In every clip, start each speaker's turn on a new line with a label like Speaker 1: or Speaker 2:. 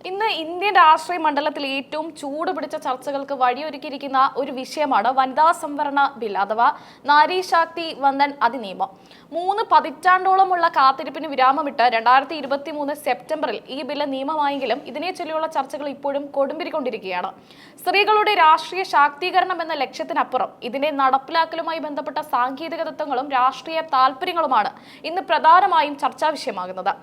Speaker 1: ഇന്ന് ഇന്ത്യൻ രാഷ്ട്രീയ മണ്ഡലത്തിൽ ഏറ്റവും ചൂടുപിടിച്ച ചർച്ചകൾക്ക് വഴിയൊരുക്കിയിരിക്കുന്ന ഒരു വിഷയമാണ് വനിതാ സംവരണ ബിൽ അഥവാ നാരി ശാക്തി വന്ദൻ അധിനിയമം. 3 പതിറ്റാണ്ടോളമുള്ള കാത്തിരിപ്പിന് വിരാമമിട്ട് 2023 സെപ്റ്റംബറിൽ ഈ ബില്ല് നിയമമായെങ്കിലും ഇതിനെ ചൊല്ലിയുള്ള ചർച്ചകൾ ഇപ്പോഴും കൊടുമ്പിരിക്കൊണ്ടിരിക്കുകയാണ്. സ്ത്രീകളുടെ രാഷ്ട്രീയ ശാക്തീകരണം എന്ന ലക്ഷ്യത്തിനപ്പുറം ഇതിന്റെ നടപ്പിലാക്കലുമായി ബന്ധപ്പെട്ട സാങ്കേതിക തത്വങ്ങളും രാഷ്ട്രീയ താല്പര്യങ്ങളുമാണ് ഇന്ന് പ്രധാനമായും ചർച്ചാ വിഷയമാകുന്നത്.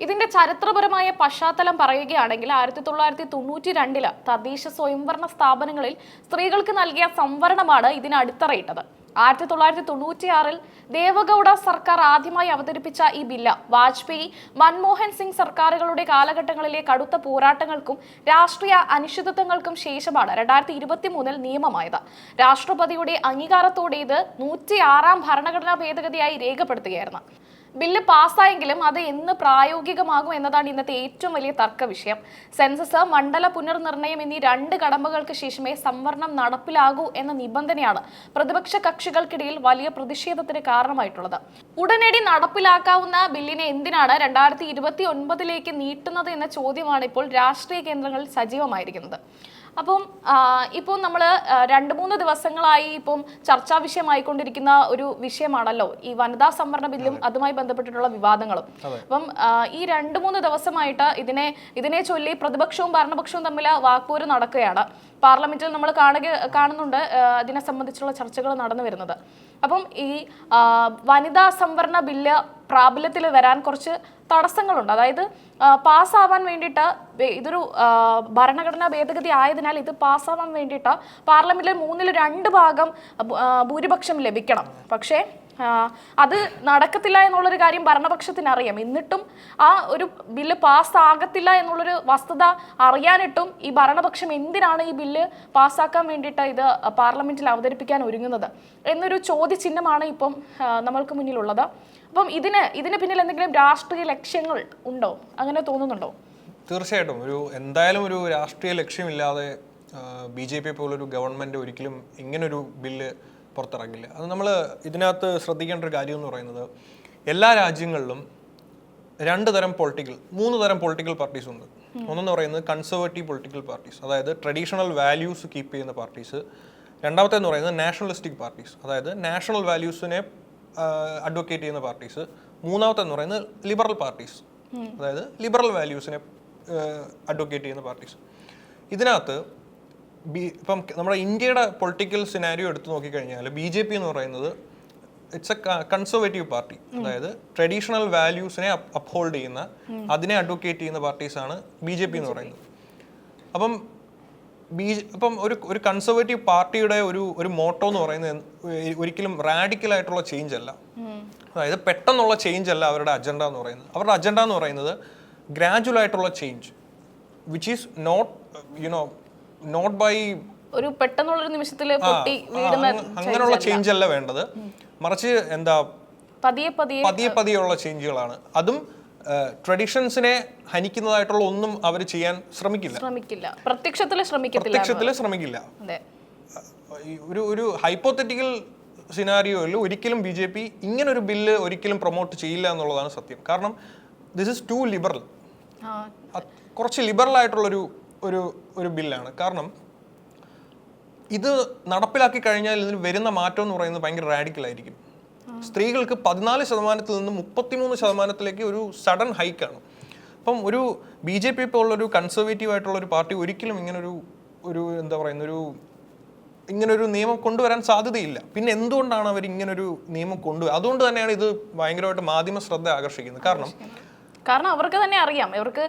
Speaker 1: ഇതിന്റെ ചരിത്രപരമായ പശ്ചാത്തലം പറയുകയാണെങ്കിൽ 1992 തദ്ദേശ സ്വയംഭരണ സ്ഥാപനങ്ങളിൽ സ്ത്രീകൾക്ക് നൽകിയ സംവരണമാണ് ഇതിന് അടിത്തറയിട്ടത്. 1996 ദേവഗൌഡ സർക്കാർ ആദ്യമായി അവതരിപ്പിച്ച ഈ ബില്ല് വാജ്പേയി, മൻമോഹൻ സിംഗ് സർക്കാരുകളുടെ കാലഘട്ടങ്ങളിലെ കടുത്ത പോരാട്ടങ്ങൾക്കും രാഷ്ട്രീയ അനിശ്ചിതത്വങ്ങൾക്കും ശേഷമാണ് 2023 നിയമമായത്. രാഷ്ട്രപതിയുടെ അംഗീകാരത്തോടെ ഇത് 106ാം ഭരണഘടനാ ഭേദഗതിയായി രേഖപ്പെടുത്തുകയായിരുന്നു. ബില്ല് പാസ്സായെങ്കിലും അത് എന്ന് പ്രായോഗികമാകും എന്നതാണ് ഇന്നത്തെ ഏറ്റവും വലിയ തർക്ക വിഷയം. സെൻസസ്, മണ്ഡല പുനർനിർണയം എന്നീ 2 കടമ്പകൾക്ക് ശേഷമേ സംവരണം നടപ്പിലാകൂ എന്ന നിബന്ധനയാണ് പ്രതിപക്ഷ കക്ഷികൾക്കിടയിൽ വലിയ പ്രതിഷേധത്തിന് കാരണമായിട്ടുള്ളത്. ഉടനടി നടപ്പിലാക്കാവുന്ന ബില്ലിനെ എന്തിനാണ് 2029 നീട്ടുന്നത് എന്ന ചോദ്യമാണ് ഇപ്പോൾ രാഷ്ട്രീയ കേന്ദ്രങ്ങളിൽ സജീവമായിരിക്കുന്നത്. അപ്പം ഇപ്പോൾ നമ്മൾ 2-3 ദിവസങ്ങളായി ഇപ്പം ചർച്ചാ വിഷയമായിക്കൊണ്ടിരിക്കുന്ന ഒരു വിഷയമാണല്ലോ ഈ വനിതാ സംവരണ ബില്ലും അതുമായി ബന്ധപ്പെട്ടിട്ടുള്ള വിവാദങ്ങളും. അപ്പം ഈ 2-3 ദിവസമായിട്ട് ഇതിനെ ചൊല്ലി പ്രതിപക്ഷവും ഭരണപക്ഷവും തമ്മിൽ വാക്പോര് നടക്കുകയാണ്. പാർലമെന്റിൽ നമ്മൾ കാണുന്നുണ്ട് ഇതിനെ സംബന്ധിച്ചുള്ള ചർച്ചകൾ നടന്നു വരുന്നത്. അപ്പം ഈ വനിതാ സംവരണ ബില്ല് പ്രാബല്യത്തിൽ വരാൻ കുറച്ച് തടസ്സങ്ങളുണ്ട്. അതായത് പാസ്സാവാൻ വേണ്ടിയിട്ട് ഇതൊരു ഭരണഘടനാ ഭേദഗതി ആയതിനാൽ ഇത് പാസ്സാവാൻ വേണ്ടിയിട്ട് പാർലമെന്റിൽ 2/3 ഭാഗം ഭൂരിപക്ഷം ലഭിക്കണം. പക്ഷേ അത് നടക്കത്തില്ല എന്നുള്ളൊരു കാര്യം ഭരണപക്ഷത്തിന് അറിയാം. എന്നിട്ടും ആ ഒരു ബില്ല് പാസ്സാകത്തില്ല എന്നുള്ളൊരു വസ്തുത അറിയാനിട്ടും ഈ ഭരണപക്ഷം എന്തിനാണ് ഈ ബില്ല് പാസ്സാക്കാൻ വേണ്ടിയിട്ട് ഇത് പാർലമെന്റിൽ അവതരിപ്പിക്കാൻ ഒരുങ്ങുന്നത് എന്നൊരു ചോദ്യചിഹ്നമാണ് ഇപ്പം നമ്മൾക്ക് മുന്നിലുള്ളത്. അപ്പം ഇതിന് പിന്നിൽ എന്തെങ്കിലും രാഷ്ട്രീയ ലക്ഷ്യങ്ങൾ ഉണ്ടോ? അങ്ങനെ തോന്നുന്നുണ്ടോ?
Speaker 2: തീർച്ചയായിട്ടും എന്തായാലും ഒരു രാഷ്ട്രീയ ലക്ഷ്യമില്ലാതെ BJP പോലൊരു ഗവൺമെന്റ് ഒരിക്കലും ഇങ്ങനൊരു ബില്ല് പുറത്തിറങ്ങില്ല. അത് നമ്മൾ ഇതിനകത്ത് ശ്രദ്ധിക്കേണ്ട ഒരു കാര്യം എന്ന് പറയുന്നത്, എല്ലാ രാജ്യങ്ങളിലും 3 തരം പൊളിറ്റിക്കൽ പാർട്ടീസ് ഉണ്ട്. ഒന്നെന്ന് പറയുന്നത് കൺസർവേറ്റീവ് പൊളിറ്റിക്കൽ പാർട്ടീസ്, അതായത് ട്രഡീഷണൽ വാല്യൂസ് കീപ്പ് ചെയ്യുന്ന പാർട്ടീസ്. രണ്ടാമത്തേന്ന് പറയുന്നത് നാഷണലിസ്റ്റിക് പാർട്ടീസ്, അതായത് നാഷണൽ വാല്യൂസിനെ അഡ്വക്കേറ്റ് ചെയ്യുന്ന പാർട്ടീസ്. മൂന്നാമത്തെന്ന് പറയുന്നത് ലിബറൽ പാർട്ടീസ്, അതായത് ലിബറൽ വാല്യൂസിനെ അഡ്വക്കേറ്റ് ചെയ്യുന്ന പാർട്ടീസ്. ഇതിനകത്ത് ഇപ്പം നമ്മുടെ ഇന്ത്യയുടെ പൊളിറ്റിക്കൽ സിനാരിയോ എടുത്ത് നോക്കിക്കഴിഞ്ഞാൽ BJP എന്ന് പറയുന്നത് ഇറ്റ്സ് എ കൺസർവേറ്റീവ് പാർട്ടി, അതായത് ട്രഡീഷണൽ വാല്യൂസിനെ അപ്ഹോൾഡ് ചെയ്യുന്ന, അതിനെ അഡ്വക്കേറ്റ് ചെയ്യുന്ന പാർട്ടീസാണ് BJP എന്ന് പറയുന്നത്. അപ്പം ഒരു കൺസർവേറ്റീവ് പാർട്ടിയുടെ ഒരു മോട്ടോ എന്ന് പറയുന്നത് ഒരിക്കലും റാഡിക്കൽ ആയിട്ടുള്ള ചേഞ്ച് അല്ല, അതായത് പെട്ടെന്നുള്ള ചേഞ്ച് അല്ല അവരുടെ അജണ്ട എന്ന് പറയുന്നത്. അവരുടെ അജണ്ട എന്ന് പറയുന്നത് ഗ്രാജുവൽ ആയിട്ടുള്ള change, which is not by
Speaker 1: ഒരു പെട്ടെന്നുള്ള നിമിഷത്തിൽ
Speaker 2: അങ്ങനെയുള്ള ചേഞ്ച് അല്ല വേണ്ടത്, മറിച്ച് പതിയെ ചേഞ്ചുകളാണ്. അതും ട്രഡീഷൻസിനെ ഹനിക്കുന്നതായിട്ടുള്ള ഒന്നും അവർ ചെയ്യാൻ ശ്രമിക്കില്ല,
Speaker 1: പ്രത്യക്ഷത്തിൽ
Speaker 2: ശ്രമിക്കില്ല. ഒരു ഹൈപ്പോത്തറ്റിക്കൽ സിനാരിയോയിൽ ഒരിക്കലും BJP ഇങ്ങനൊരു ബില്ല് ഒരിക്കലും പ്രൊമോട്ട് ചെയ്യില്ല എന്നുള്ളതാണ് സത്യം. കാരണം ദിസ് ഇസ് ടു ലിബറൽ, കുറച്ച് ലിബറൽ ആയിട്ടുള്ളൊരു ഒരു ബില്ലാണ്. കാരണം ഇത് നടപ്പിലാക്കി കഴിഞ്ഞാൽ ഇതിന് വരുന്ന മാറ്റം എന്ന് പറയുന്നത് ഭയങ്കര റാഡിക്കലായിരിക്കും. സ്ത്രീകൾക്ക് 14% നിന്ന് 33% ഒരു സഡൻ ഹൈക്കാണ്. അപ്പം ഒരു BJP പോലുള്ളൊരു കൺസർവേറ്റീവ് ആയിട്ടുള്ള ഒരു പാർട്ടി ഒരിക്കലും ഇങ്ങനൊരു നിയമം കൊണ്ടുവരാൻ സാധ്യതയില്ല. പിന്നെ എന്തുകൊണ്ടാണ് അവർ ഇങ്ങനൊരു നിയമം അതുകൊണ്ട് തന്നെയാണ് ഇത് ഭയങ്കരമായിട്ട് മാധ്യമ ശ്രദ്ധ ആകർഷിക്കുന്നത്.
Speaker 1: കാരണം അവർക്ക് തന്നെ അറിയാം, ഇവർക്ക്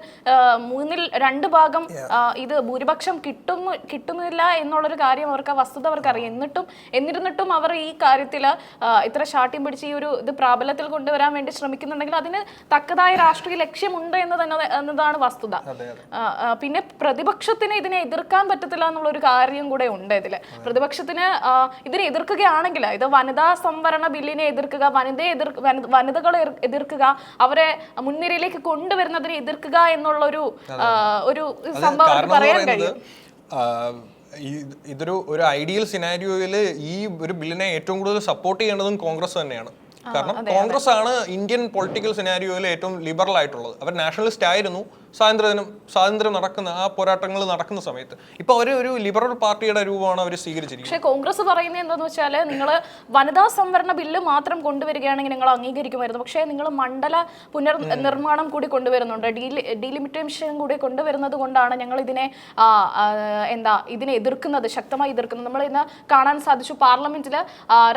Speaker 1: 2/3 ഭാഗം ഇത് ഭൂരിപക്ഷം കിട്ടുന്നില്ല എന്നുള്ളൊരു കാര്യം അവർക്ക്, വസ്തുത അവർക്ക് അറിയാം. എന്നിരുന്നിട്ടും അവർ ഈ കാര്യത്തിൽ ഇത്ര ശാഠ്യം പിടിച്ച് ഈ ഇത് പ്രാബല്യത്തിൽ കൊണ്ടുവരാൻ വേണ്ടി ശ്രമിക്കുന്നുണ്ടെങ്കിൽ അതിന് തക്കതായ രാഷ്ട്രീയ ലക്ഷ്യമുണ്ട് എന്നതാണ് വസ്തുത. പിന്നെ പ്രതിപക്ഷത്തിന് ഇതിനെ എതിർക്കാൻ പറ്റത്തില്ല എന്നുള്ളൊരു കാര്യം കൂടെ ഉണ്ട് ഇതിൽ. പ്രതിപക്ഷത്തിന് ഇതിനെ എതിർക്കുകയാണെങ്കിൽ, ഇത് വനിതാ സംവരണ ബില്ലിനെ എതിർക്കുക, വനിതകളെ എതിർക്കുക, അവരെ മുൻനിരയിൽ കൊണ്ടുവരുന്നതിനെ എതിർക്കുക എന്നുള്ള ഒരു സംഭവം പറയാൻ കഴിയും.
Speaker 2: ഇതൊരു ഐഡിയൽ സിനാരിയോയിൽ ഈ ഒരു ബില്ലിനെ ഏറ്റവും കൂടുതൽ സപ്പോർട്ട് ചെയ്യേണ്ടതും കോൺഗ്രസ് തന്നെയാണ്. കാരണം കോൺഗ്രസ് ആണ് ഇന്ത്യൻ പൊളിറ്റിക്കൽ സിനാരിയോയിൽ ഏറ്റവും ലിബറൽ ആയിട്ടുള്ളത്. അവർ നാഷണലിസ്റ്റ് ആയിരുന്നു, സ്വാതന്ത്ര്യം നടക്കുന്ന ആ പോരാട്ടങ്ങൾ നടക്കുന്ന സമയത്ത് ഇപ്പൊ അവർ ഒരു ലിബറൽ പാർട്ടിയുടെ രൂപമാണ് അവർ സ്വീകരിച്ചിരിക്കുന്നത്.
Speaker 1: പക്ഷേ കോൺഗ്രസ് പറയുന്നത് എന്താണെന്ന് വെച്ചാൽ നിങ്ങൾ വനിതാ സംവരണ ബില്ല് മാത്രം കൊണ്ടുവരികയാണെങ്കിൽ നിങ്ങൾ അംഗീകരിക്കുമായിരുന്നു. പക്ഷേ നിങ്ങൾ മണ്ഡല പുനർനിർമ്മാണം കൂടി കൊണ്ടുവരുന്നുണ്ട്, ഡീലിമിറ്റേഷൻ കൂടി കൊണ്ടുവരുന്നത് കൊണ്ടാണ് ഞങ്ങൾ ഇതിനെ ഇതിനെ എതിർക്കുന്നത്, ശക്തമായി എതിർക്കുന്നത്. നമ്മൾ ഇന്ന് കാണാൻ സാധിച്ചു പാർലമെന്റിൽ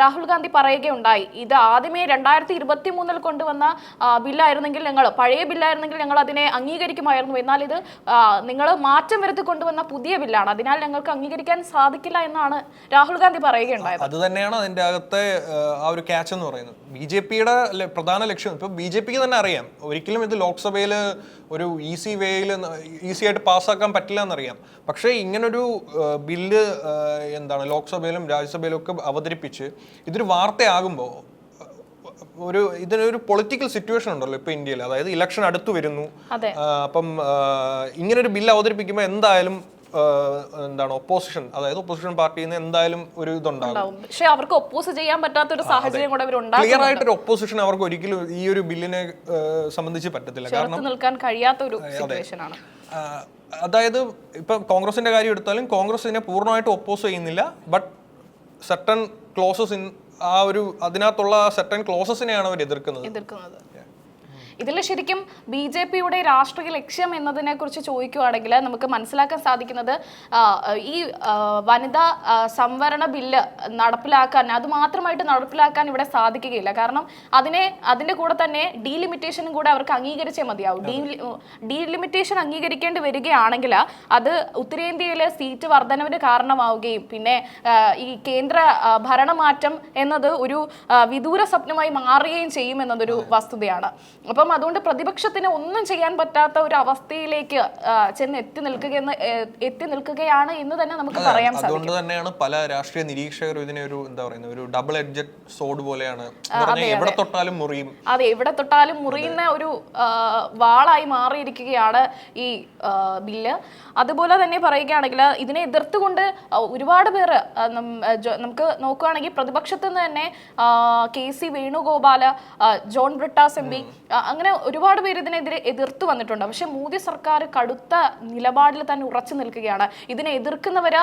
Speaker 1: രാഹുൽ ഗാന്ധി പറയുകയുണ്ടായി, ഇത് ആദ്യമേ 2023 കൊണ്ടുവന്ന ബില്ലായിരുന്നെങ്കിൽ പഴയ ബില്ലായിരുന്നെങ്കിൽ ഞങ്ങൾ അതിനെ അംഗീകരിക്കുമായിരുന്നു, എന്നാൽ ഇത് നിങ്ങൾ മാറ്റം വരുത്തി കൊണ്ടുവന്ന പുതിയ ബില്ലാണ്, അതിനാൽ ഞങ്ങൾക്ക് അംഗീകരിക്കാൻ സാധിക്കില്ല എന്നാണ് രാഹുൽ ഗാന്ധി പറയുകയുണ്ടായത്.
Speaker 2: അത് തന്നെയാണ് അതിന്റെ അകത്തെ ആ ഒരു ക്യാച്ച് എന്ന് പറയുന്നത്. ബി.ജെ.പിയുടെ പ്രധാന ലക്ഷ്യം ഇപ്പൊ ബി.ജെ.പിക്ക് തന്നെ അറിയാം ഒരിക്കലും ഇത് ലോക്സഭയിൽ ഒരു ഈസി ആയിട്ട് പാസ്സാക്കാൻ പറ്റില്ല എന്നറിയാം. പക്ഷേ ഇങ്ങനൊരു ബില്ല് ലോക്സഭയിലും രാജ്യസഭയിലും ഒക്കെ അവതരിപ്പിച്ച് ഇതൊരു വാർത്തയാകുമ്പോൾ ഇതിനൊരു പൊളിറ്റിക്കൽ സിറ്റുവേഷൻ ഉണ്ടല്ലോ ഇപ്പൊ ഇന്ത്യയിൽ, അതായത് ഇലക്ഷൻ അടുത്തു വരുന്നു. അപ്പം ഇങ്ങനൊരു ബില്ല് അവതരിപ്പിക്കുമ്പോൾ എന്തായാലും ഒപ്പോസിഷൻ, അതായത് ഒപ്പോസിഷൻ പാർട്ടിയിൽ നിന്ന് എന്തായാലും ഒരു ഇതുണ്ടാകും.
Speaker 1: പക്ഷേ അവർക്ക് ഒപ്പോസ് ചെയ്യാൻ പറ്റാത്ത ഒരു സാഹചര്യം കൂടെ
Speaker 2: ക്ലിയർ ആയിട്ടൊരു ഒപ്പോസിഷൻ അവർക്ക് ഒരിക്കലും ഈ ഒരു ബില്ലിനെ സംബന്ധിച്ച് പറ്റത്തില്ല, കാരണം
Speaker 1: നിൽക്കാൻ കഴിയാത്ത ഒരു സിറ്റുവേഷൻ ആണ്.
Speaker 2: അതായത് ഇപ്പൊ കോൺഗ്രസിന്റെ കാര്യം എടുത്താലും കോൺഗ്രസ് ഇതിനെ പൂർണ്ണമായിട്ട് ഒപ്പോസ് ചെയ്യുന്നില്ല, ബട്ട് സർട്ടൺ ക്ലോസസ് അതിനകത്തുള്ള സർട്ടൺ ക്ലോസസിനെയാണ് അവർ എതിർക്കുന്നത്.
Speaker 1: ഇതിൽ ശരിക്കും ബി.ജെ.പിയുടെ രാഷ്ട്രീയ ലക്ഷ്യം എന്നതിനെ കുറിച്ച് ചോദിക്കുകയാണെങ്കിൽ നമുക്ക് മനസ്സിലാക്കാൻ സാധിക്കുന്നത് ഈ വനിതാ സംവരണ ബില്ല് നടപ്പിലാക്കാൻ, അത് മാത്രമായിട്ട് നടപ്പിലാക്കാൻ ഇവിടെ സാധിക്കുകയില്ല. കാരണം അതിൻ്റെ കൂടെ തന്നെ ഡീലിമിറ്റേഷനും കൂടെ അവർക്ക് അംഗീകരിച്ചേ മതിയാവും. ഡീലിമിറ്റേഷൻ അംഗീകരിക്കേണ്ടി വരികയാണെങ്കിൽ അത് ഉത്തരേന്ത്യയിലെ സീറ്റ് വർധനവിന് കാരണമാവുകയും പിന്നെ ഈ കേന്ദ്ര ഭരണമാറ്റം എന്നത് ഒരു വിദൂര സ്വപ്നമായി മാറുകയും ചെയ്യും എന്നതൊരു വസ്തുതയാണ്. അപ്പം അതുകൊണ്ട് പ്രതിപക്ഷത്തിന് ഒന്നും ചെയ്യാൻ പറ്റാത്ത ഒരു അവസ്ഥയിലേക്ക് എത്തി നിൽക്കുകയാണ് എന്ന് തന്നെ നമുക്ക് പറയാൻ സാധിക്കും.
Speaker 2: അതുകൊണ്ട് തന്നെയാണ് പല രാഷ്ട്രീയ നിരീക്ഷകരും ഇതിനെ ഒരു ഡബിൾ എഡ്ജഡ് സോഡ് പോലെയാണ്, എവിടെ തൊട്ടാലും മുറിയും.
Speaker 1: അതെ, എവിടെ തൊട്ടാലും മുറിയുന്ന ഒരു വാളായി മാറിയിരിക്കുകയാണ് ഈ ബില്ല്. അതുപോലെ തന്നെ പറയുകയാണെങ്കിൽ ഇതിനെ എതിർത്തുകൊണ്ട് ഒരുപാട് പേര് നമുക്ക് നോക്കുകയാണെങ്കിൽ പ്രതിപക്ഷത്ത് നിന്ന് തന്നെ കെ.സി. വേണുഗോപാല്, ജോൺ ബ്രിട്ടാസ് എം.പി, അങ്ങനെ ഒരുപാട് പേര് ഇതിനെതിരെ എതിർത്തു വന്നിട്ടുണ്ട്. പക്ഷെ മോദി സർക്കാർ കടുത്ത നിലപാടിൽ തന്നെ ഉറച്ചു നിൽക്കുകയാണ്. ഇതിനെ എതിർക്കുന്നവര്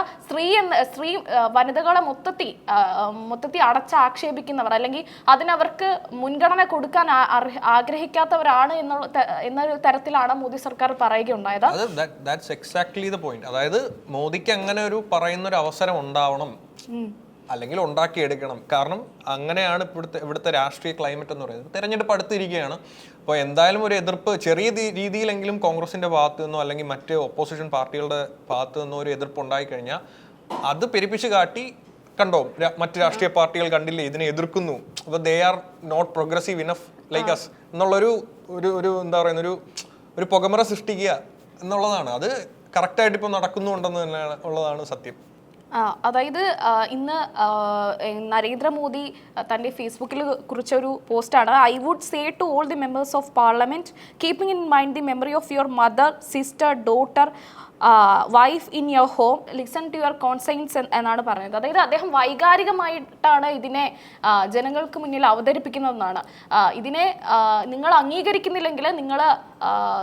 Speaker 1: വനിതകളെ മൊത്തത്തിൽ അടച്ചാക്ഷേപിക്കുന്നവർ, അല്ലെങ്കിൽ അതിനവർക്ക് മുൻഗണന കൊടുക്കാൻ ആഗ്രഹിക്കാത്തവരാണ് എന്നൊരു തരത്തിലാണ് മോദി സർക്കാർ പറയുകയുണ്ടായത്.
Speaker 2: അതായത് മോദിക്ക് അങ്ങനെ ഒരു പറയുന്ന ഒരു അവസരം ഉണ്ടാവണം, അല്ലെങ്കിൽ ഉണ്ടാക്കിയെടുക്കണം. കാരണം അങ്ങനെയാണ് ഇവിടുത്തെ രാഷ്ട്രീയ ക്ലൈമറ്റ് എന്ന് പറയുന്നത്. തെരഞ്ഞെടുപ്പ് അടുത്തിരിക്കുകയാണ്. അപ്പോൾ എന്തായാലും ഒരു എതിർപ്പ് ചെറിയ രീതിയിലെങ്കിലും കോൺഗ്രസിന്റെ ഭാഗത്ത് നിന്നോ അല്ലെങ്കിൽ മറ്റ് ഒപ്പോസിഷൻ പാർട്ടികളുടെ ഭാഗത്ത് നിന്നോ ഒരു എതിർപ്പ് ഉണ്ടായിക്കഴിഞ്ഞാൽ അത് പെരുപ്പിച്ച് കാട്ടി, കണ്ടോ മറ്റ് രാഷ്ട്രീയ പാർട്ടികൾ കണ്ടില്ലേ ഇതിനെ എതിർക്കുന്നു, അപ്പോൾ they are not progressive enough like us എന്നുള്ളൊരു ഒരു പുകമറ സൃഷ്ടിക്കുക എന്നുള്ളതാണ്. അത് കറക്റ്റായിട്ട് ഇപ്പോൾ നടക്കുന്നുണ്ടെന്ന് തന്നെ ഉള്ളതാണ് സത്യം.
Speaker 1: അതായത് ഇന്ന് നരേന്ദ്രമോദി തൻ്റെ ഫേസ്ബുക്കിൽ കുറിച്ചൊരു പോസ്റ്റാണ്. I would say to all the members of parliament, keeping in mind the memory of your mother, sister, daughter, wife in your home, listen to your conscience എന്നാണ് പറയുന്നത്. അതായത് അദ്ദേഹം വൈകാരികമായിട്ടാണ് ഇതിനെ ജനങ്ങൾക്ക് മുന്നിൽ അവതരിപ്പിക്കുന്നതെന്നാണ്. ഇതിനെ നിങ്ങൾ അംഗീകരിക്കുന്നില്ലെങ്കിൽ നിങ്ങൾ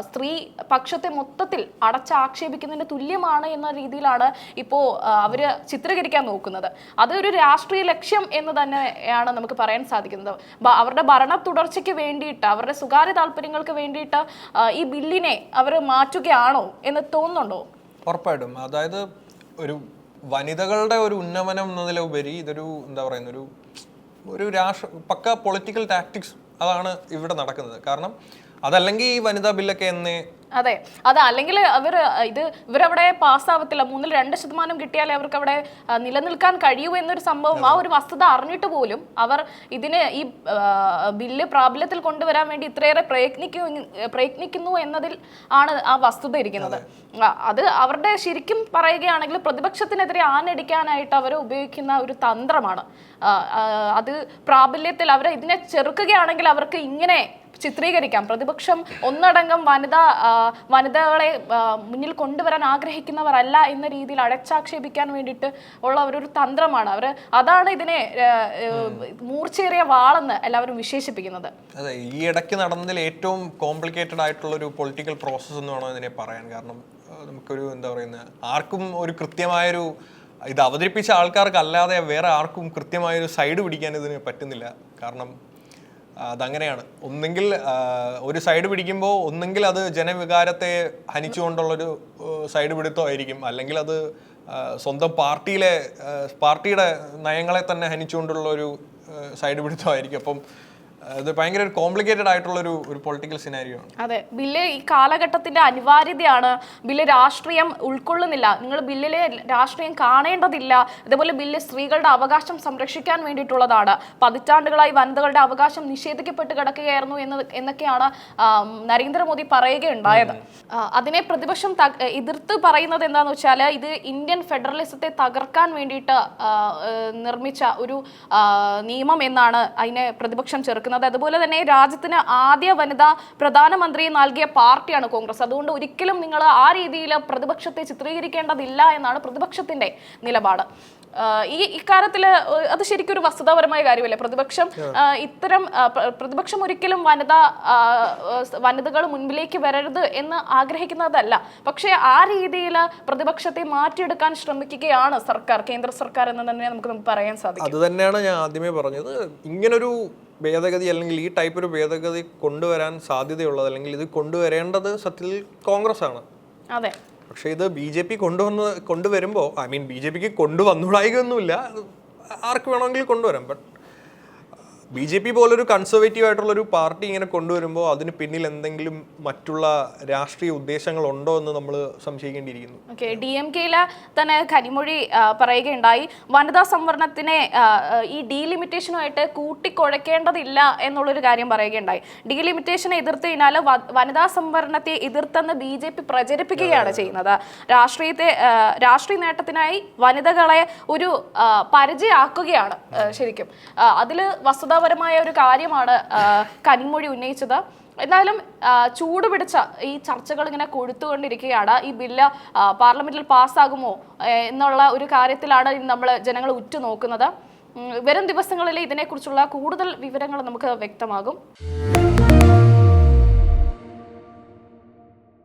Speaker 1: സ്ത്രീ പക്ഷത്തെ മൊത്തത്തിൽ അടച്ചാക്ഷേപിക്കുന്നതിന് തുല്യമാണ് എന്ന രീതിയിലാണ് ഇപ്പോൾ അവർ ചിത്രീകരിക്കാൻ നോക്കുന്നത്. അതൊരു രാഷ്ട്രീയ ലക്ഷ്യം എന്ന് തന്നെയാണ് നമുക്ക് പറയാൻ സാധിക്കുന്നത്. അവരുടെ ഭരണ തുടർച്ചയ്ക്ക് വേണ്ടിയിട്ട്, അവരുടെ സ്വകാര്യ താല്പര്യങ്ങൾക്ക് വേണ്ടിയിട്ട് ഈ ബില്ലിനെ അവർ മാറ്റുകയാണോ എന്ന് തോന്നുന്നുണ്ടോ?
Speaker 2: ഉറപ്പായിട്ടും. അതായത് ഒരു വനിതകളുടെ ഒരു ഉന്നമനം എന്നതിലുപരി ഇതൊരു ഒരു പക്ക പൊളിറ്റിക്കൽ ടാക്ടിക്സ് അതാണ് ഇവിടെ നടക്കുന്നത്. കാരണം അതല്ലെങ്കിൽ ഈ വനിതാ ബില്ലൊക്കെ എന്നേ
Speaker 1: അതെ, അല്ലെങ്കിൽ ഇവരവിടെ പാസ്സാവത്തില്ല. 2% കിട്ടിയാലേ അവർക്ക് അവിടെ നിലനിൽക്കാൻ കഴിയൂ എന്നൊരു സംഭവം, ആ ഒരു വസ്തുത അറിഞ്ഞിട്ട് പോലും അവർ ഇതിന് ഈ ബില്ല് പ്രാബല്യത്തിൽ കൊണ്ടുവരാൻ വേണ്ടി ഇത്രയേറെ പ്രയത്നിക്കുന്നു എന്നതിൽ ആണ് ആ വസ്തുത ഇരിക്കുന്നത്. അത് അവരുടെ ശരിക്കും പറയുകയാണെങ്കിൽ പ്രതിപക്ഷത്തിനെതിരെ ആഞ്ഞടിക്കാനായിട്ട് അവർ ഉപയോഗിക്കുന്ന ഒരു തന്ത്രമാണ്. അത് പ്രാബല്യത്തിൽ ഇതിനെ ചെറുക്കുകയാണെങ്കിൽ അവർക്ക് ഇങ്ങനെ ചിത്രീകരിക്കാം. പ്രതിപക്ഷം ഒന്നടങ്കം വനിതകളെ മുന്നിൽ കൊണ്ടുവരാൻ ആഗ്രഹിക്കുന്നവരല്ല എന്ന രീതിയിൽ അടച്ചാക്ഷേപിക്കാൻ വേണ്ടിയിട്ട് ഉള്ള ഒരു തന്ത്രമാണ് അതാണ് ഇതിനെ മൂർച്ചയേറിയ വാളെന്ന് എല്ലാവരും വിശേഷിപ്പിക്കുന്നത്.
Speaker 2: അതെ, ഈ ഇടയ്ക്ക് നടന്നതിൽ ഏറ്റവും കോംപ്ലിക്കേറ്റഡ് ആയിട്ടുള്ള ഒരു പൊളിറ്റിക്കൽ പ്രോസസ്സ് എന്ന് വേണം ഇതിനെ പറയാൻ. കാരണം നമുക്കൊരു എന്താ പറയുന്നത്, ആർക്കും ഒരു കൃത്യമായൊരു ഇത് അവതരിപ്പിച്ച ആൾക്കാർക്കല്ലാതെ വേറെ ആർക്കും കൃത്യമായൊരു സൈഡ് പിടിക്കാൻ ഇതിന് പറ്റുന്നില്ല. കാരണം അതങ്ങനെയാണ്. ഒന്നെങ്കിൽ ഒരു സൈഡ് പിടിക്കുമ്പോൾ ഒന്നെങ്കിൽ അത് ജനവികാരത്തെ ഹനിച്ചുകൊണ്ടുള്ളൊരു സൈഡ് പിടുത്തമായിരിക്കും, അല്ലെങ്കിൽ അത് സ്വന്തം പാർട്ടിയുടെ നയങ്ങളെ തന്നെ ഹനിച്ചുകൊണ്ടുള്ള ഒരു സൈഡ് പിടുത്തമായിരിക്കും. അപ്പം ഇത് ഭയങ്കര ഒരു കോംപ്ലിക്കേറ്റഡ് ആയിട്ടുള്ള ഒരു പൊളിറ്റിക്കൽ സിനാരിയോ ആണ്.
Speaker 1: അതെ, ബില്ല് ഈ കാലഘട്ടത്തിന്റെ അനിവാര്യതയാണ്. ബില്ല് രാഷ്ട്രീയം ഉൾക്കൊള്ളുന്നില്ല. നിങ്ങൾ ബില്ലിലെ രാഷ്ട്രീയം കാണേണ്ടതില്ല. അതേപോലെ ബില്ല് സ്ത്രീകളുടെ അവകാശം സംരക്ഷിക്കാൻ വേണ്ടിയിട്ടുള്ളതാണ്. പതിറ്റാണ്ടുകളായി വനിതകളുടെ അവകാശം നിഷേധിക്കപ്പെട്ട് കിടക്കുകയായിരുന്നു എന്നൊക്കെയാണ് നരേന്ദ്രമോദി പറയുകയുണ്ടായത്. അതിനെ പ്രതിപക്ഷം എതിർത്ത് പറയുന്നത് എന്താണെന്ന് വെച്ചാൽ, ഇത് ഇന്ത്യൻ ഫെഡറലിസത്തെ തകർക്കാൻ വേണ്ടിയിട്ട് നിർമ്മിച്ച ഒരു നിയമം എന്നാണ് അതിനെ പ്രതിപക്ഷം ചെറുക്കുന്നത്. അതുപോലെ തന്നെ രാജ്യത്തിന് ആദ്യ വനിതാ പ്രധാനമന്ത്രി നൽകിയ പാർട്ടിയാണ് കോൺഗ്രസ്. അതുകൊണ്ട് ഒരിക്കലും നിങ്ങൾ ആ രീതിയിൽ പ്രതിപക്ഷത്തെ ചിത്രീകരിക്കേണ്ടതില്ല എന്നാണ് പ്രതിപക്ഷത്തിന്റെ നിലപാട്. ഇക്കാര്യത്തിൽ അത് ശരിക്കും ഒരു വസ്തുതാപരമായ കാര്യമല്ലേ? പ്രതിപക്ഷം ഒരിക്കലും വനിതകൾ മുൻപിലേക്ക് വരരുത് എന്ന് ആഗ്രഹിക്കുന്നതല്ല. പക്ഷേ ആ രീതിയിൽ പ്രതിപക്ഷത്തെ മാറ്റിയെടുക്കാൻ ശ്രമിക്കുകയാണ് കേന്ദ്ര സർക്കാർ എന്ന് തന്നെ നമുക്ക് പറയാൻ സാധിക്കും.
Speaker 2: അത് തന്നെയാണ് ഞാൻ ആദ്യമേ പറഞ്ഞത്. ഇങ്ങനൊരു ഭേദഗതി അല്ലെങ്കിൽ ഈ ടൈപ്പ് ഒരു ഭേദഗതി കൊണ്ടുവരാൻ സാധ്യതയുള്ളത്, അല്ലെങ്കിൽ ഇത് കൊണ്ടുവരേണ്ടത് സത്യത്തിൽ കോൺഗ്രസ് ആണ്.
Speaker 1: അതെ,
Speaker 2: പക്ഷേ ഇത് BJP കൊണ്ടുവരുമ്പോൾ BJPക്ക് കൊണ്ടുവന്നുകൂടായികയൊന്നുമില്ല, ആർക്ക് വേണമെങ്കിലും കൊണ്ടുവരാം. ബട്ട് BJP പോലൊരു കൺസർവേറ്റീവ് ആയിട്ടുള്ളൊരു പാർട്ടി ഇങ്ങനെ കൊണ്ടുവരുമ്പോൾ അതിന് പിന്നിൽ എന്തെങ്കിലും മറ്റുള്ള രാഷ്ട്രീയ ഉദ്ദേശങ്ങളുണ്ടോ എന്ന് നമ്മൾ സംശയിക്കേണ്ടിയിരിക്കുന്നു.
Speaker 1: DMK-യിലെ തന്നെ കനിമൊഴി പറയുകയുണ്ടായി, വനിതാ സംവരണത്തിനെ ഈ ഡീലിമിറ്റേഷനുമായിട്ട് കൂട്ടിക്കുഴയ്ക്കേണ്ടതില്ല എന്നുള്ളൊരു കാര്യം പറയുകയുണ്ടായി. ഡീലിമിറ്റേഷനെ എതിർത്ത് കഴിഞ്ഞാൽ വനിതാ സംവരണത്തെ എതിർത്തെന്ന് BJP പ്രചരിപ്പിക്കുകയാണ് ചെയ്യുന്നത്. രാഷ്ട്രീയ നേട്ടത്തിനായി വനിതകളെ ഒരു പരിചയമാക്കുകയാണ് ശരിക്കും. അതിൽ വസ്തുതാപരമായ ഒരു കാര്യമാണ് കനിമൊഴി ഉന്നയിച്ചത്. എന്തായാലും ചൂടുപിടിച്ച ഈ ചർച്ചകൾ ഇങ്ങനെ കൊടുത്തുകൊണ്ടിരിക്കുകയാണ്. ഈ ബില്ല് പാർലമെന്റിൽ പാസ്സാകുമോ എന്നുള്ള ഒരു കാര്യത്തിലാണ് ജനങ്ങൾ ഉറ്റുനോക്കുന്നത്. വരും ദിവസങ്ങളിൽ ഇതിനെക്കുറിച്ചുള്ള കൂടുതൽ വിവരങ്ങൾ നമുക്ക് വ്യക്തമാകും.